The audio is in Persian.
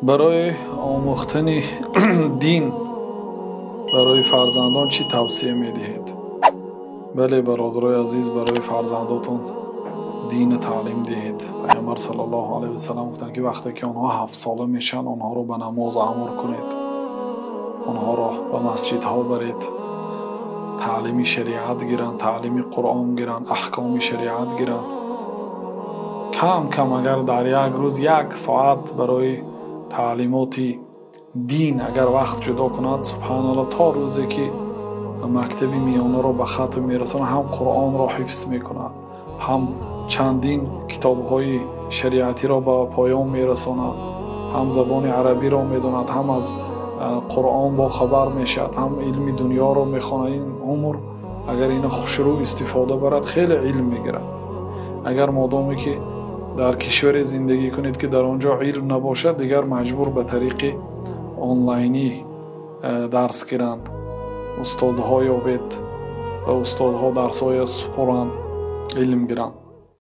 برای آموختن دین برای فرزندان چی توصیه میدهید؟ بله برادرای عزیز، برای فرزنداتون دین تعلیم دهید. پیامبر صلی الله علیه و سلم گفتند که وقتی که آنها 7 ساله میشن آنها رو به نماز امر کنید، آنها را به مسجدها برید، تعلیم شریعت گیرند، تعلیم قرآن گیرند، احکام شریعت گیرند. کم کم اگر در یک روز 1 ساعت برای تعلیمات دین اگر وقت جدا کند، سبحان الله، تا روزی که مکتب میانه را به ختم میرساند، هم قرآن را حفظ میکند، هم چندین کتاب‌های شریعتی را به پایان میرساند، هم زبان عربی را میداند، هم از قرآن با خبر میشد، هم علم دنیا را میخواند. این عمر اگر این خوشرو استفاده برد خیلی علم میگیرد. اگر مادامی که در کشور زندگی کنید که در آنجا علم نباشد، دیگر مجبور به طریق آنلاینی درس گیرند، استادها یابید و استادها درس‌های سپرند، علم گیرند.